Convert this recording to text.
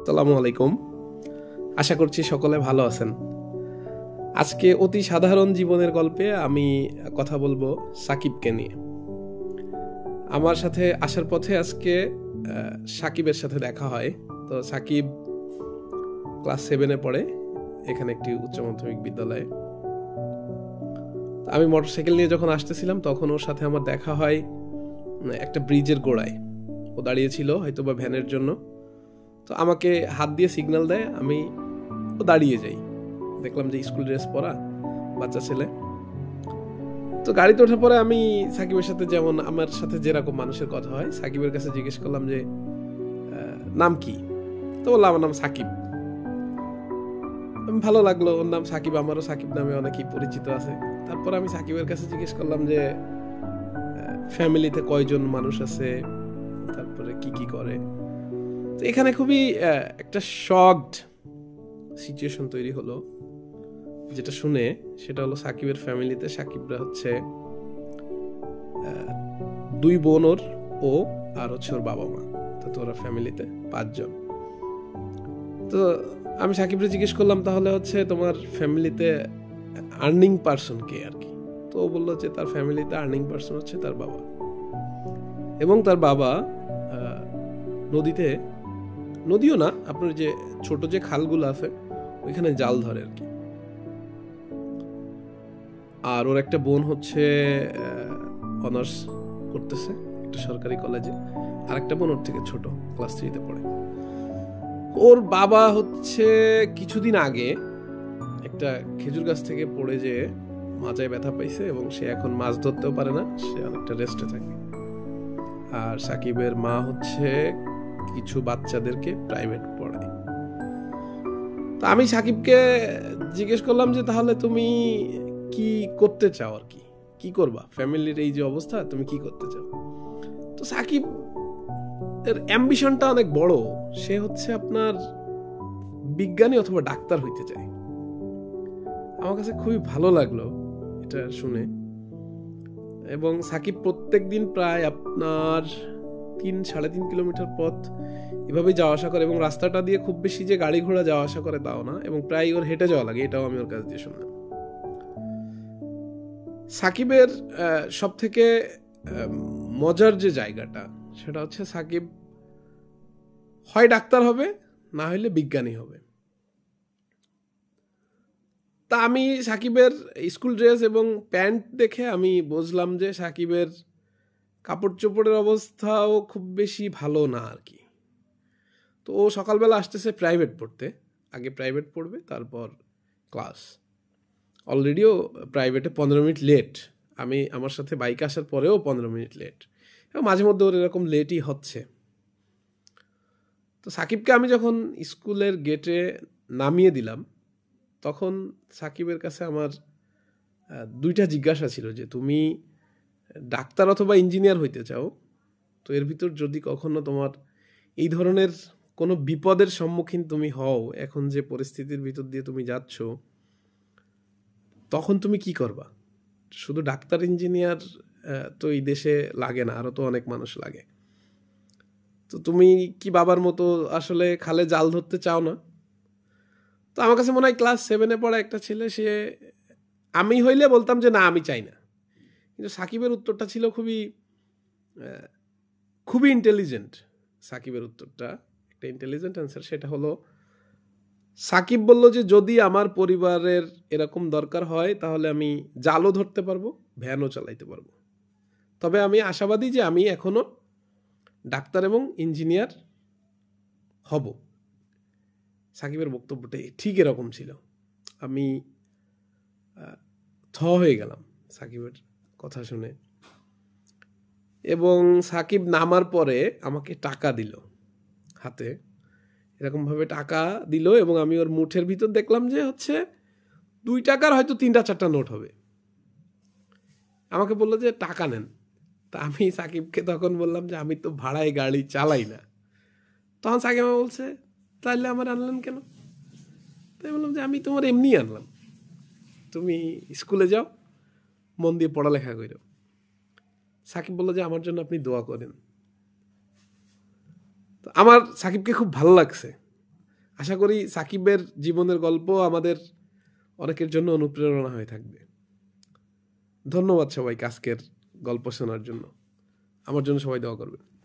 আসসালামু আলাইকুম। আশা করছি সকলে ভালো আছেন। আজকে অতি সাধারণ জীবনের গল্পে আমি কথা বলবো সাকিবকে নিয়ে। আমার সাথে আসার পথে আজকে সাকিবের সাথে দেখা হয়। তো সাকিব ক্লাস 7-এ পড়ে এখানে একটি উচ্চ মাধ্যমিক বিদ্যালয়ে। আমি মোটরসাইকেল নিয়ে যখন আসতেছিলাম তখন ওর সাথে আমার দেখা হয় একটা ব্রিজের গোড়ায়। ও দাঁড়িয়েছিল হয়তো বা ভ্যানের জন্য। তো আমাকে হাত দিয়ে সিগন্যাল দেয়, আমি দাঁড়িয়ে যাই। দেখলাম যে স্কুল ড্রেস পরা বাচ্চা ছেলে। তো গাড়িতে ওঠার পরে আমি সাকিবের সাথে যেমন আমার সাথে যেরকম মানুষের কথা হয়, সাকিবের কাছে জিজ্ঞেস করলাম যে নাম কি। তো বললাম আমার নাম সাকিব। ভালো লাগলো, ওর নাম সাকিব, আমারও সাকিব নামে অনেকেই পরিচিত আছে। তারপর আমি সাকিবের কাছে জিজ্ঞেস করলাম যে ফ্যামিলিতে কয়জন মানুষ আছে, তারপরে কি কি করে। তো এখানে খুবই একটা শকড সিচুয়েশন তৈরি হলো। যেটা শুনে সেটা হলো সাকিবের ফ্যামিলিতে সাকিবরা হচ্ছে 2 বোন ওর, ও আর হচ্ছে ওর বাবা মা। তো ওরা ফ্যামিলিতে 5 জন। তো আমি সাকিবরে জিজ্ঞেস করলাম তাহলে হচ্ছে তোমার ফ্যামিলিতে আর্নিং পারসন কে আর কি। তো ও বললো যে তার ফ্যামিলিতে আর্নিং পারসন হচ্ছে তার বাবা, এবং তার বাবা নদীও না, আপনার যে ছোট যে খালগুলো আছে ওইখানে জাল ধরে আর কি। আর ওর একটা বোন হচ্ছে অনার্স করতেছে একটা সরকারি কলেজে, আর একটা বোন ওর থেকে ছোট, ক্লাস 3-তে পড়ে। ওর বাবা হচ্ছে কিছুদিন আগে একটা খেজুর গাছ থেকে পড়ে যে মাজায় ব্যথা পাইছে, এবং সে এখন মাছ ধরতেও পারে না, সে অনেকটা রেস্টে থাকে। আর সাকিবের মা হচ্ছে কিছু বাচ্চাদেরকে প্রাইভেট পড়ায়। তো আমি সাকিবকে জিজ্ঞেস করলাম যে তাহলে তুমি কি করতে চাও আর কি, কি করবা, ফ্যামিলির এই যে অবস্থা তুমি কি করতে চাও। তো সাকিব এর অ্যাম্বিশনটা অনেক বড়, সে হচ্ছে আপনার বিজ্ঞানী অথবা ডাক্তার হইতে চায়। আমার কাছে খুবই ভালো লাগলো এটা শুনে। এবং সাকিব প্রত্যেকদিন প্রায় আপনার 3-3.5 কিলোমিটার পথ এভাবেই যাওয়া আসা করে, এবং রাস্তাটা দিয়ে খুব বেশি যে গাড়ি ঘোড়া যাওয়া আসা করে তাও না, এবং প্রায় ওর হেঁটে যাওয়া লাগে, এটাও আমি ওর কাছ দিয়ে শুনলাম। সাকিবের সব থেকে মজার যে জায়গাটা সেটা হচ্ছে সাকিব হয় ডাক্তার হবে, না হলে বিজ্ঞানী হবে। তা আমি সাকিবের স্কুল ড্রেস এবং প্যান্ট দেখে আমি বুঝলাম যে সাকিবের কাপড় চোপড়ের অবস্থাও খুব বেশি ভালো না আর কি। তো ও সকালবেলা আসতেছে প্রাইভেট পড়তে, আগে প্রাইভেট পড়বে তারপর ক্লাস। অলরেডিও প্রাইভেটে 15 মিনিট লেট, আমি আমার সাথে বাইকে আসার পরেও 15 মিনিট লেট, এবং মাঝে মধ্যে ওর এরকম লেটই হচ্ছে। তো সাকিবকে আমি যখন স্কুলের গেটে নামিয়ে দিলাম তখন সাকিবের কাছে আমার 2টা জিজ্ঞাসা ছিল যে তুমি ডাক্তার অথবা ইঞ্জিনিয়ার হইতে চাও, তো এর ভিতর যদি কখনো তোমার এই ধরনের কোনো বিপদের সম্মুখীন তুমি হও, এখন যে পরিস্থিতির ভিতর দিয়ে তুমি যাচ্ছ, তখন তুমি কি করবা। শুধু ডাক্তার ইঞ্জিনিয়ার তো এই দেশে লাগে না, আরও তো অনেক মানুষ লাগে। তো তুমি কি বাবার মতো আসলে খালে জাল ধরতে চাও না? তো আমার কাছে মনে হয় ক্লাস 7-এ পড়া একটা ছেলে, সে আমি হইলে বলতাম যে না আমি চাই না, কিন্তু সাকিবের উত্তরটা ছিল খুবই ইন্টেলিজেন্ট। সাকিবের উত্তরটা একটা ইন্টেলিজেন্ট অ্যান্সার। সেটা হলো সাকিব বলল যে যদি আমার পরিবারের এরকম দরকার হয় তাহলে আমি জালও ধরতে পারবো, ভ্যানও চালাইতে পারবো, তবে আমি আশাবাদী যে আমি এখনো ডাক্তার এবং ইঞ্জিনিয়ার হব। সাকিবের বক্তব্যটা ঠিক এরকম ছিল। আমি হয়ে গেলাম সাকিবের কথা শুনে। এবং সাকিব নামার পরে আমাকে টাকা দিল হাতে, এরকমভাবে টাকা দিল, এবং আমি ওর মুঠের ভিতর দেখলাম যে হচ্ছে 2 টাকার হয়তো 3-4টা নোট হবে। আমাকে বললো যে টাকা নেন। তা আমি সাকিবকে তখন বললাম যে আমি তো ভাড়ায় গাড়ি চালাই না। তখন সাকিব আমাকে বলছে তাহলে আমার আনলেন কেন? তাই বললাম যে আমি তোমার এমনি আনলাম, তুমি স্কুলে যাও, মন দিয়ে পড়ালেখা করো। সাকিব বললো যে আমার জন্য আপনি দোয়া করেন। তো আমার সাকিবকে খুব ভালো লাগছে আশা করি সাকিবের জীবনের গল্প আমাদের অনেকের জন্য অনুপ্রেরণা হয়ে থাকবে। ধন্যবাদ সবাইকে আজকের গল্প শোনার জন্য। আমার জন্য সবাই দোয়া করবে।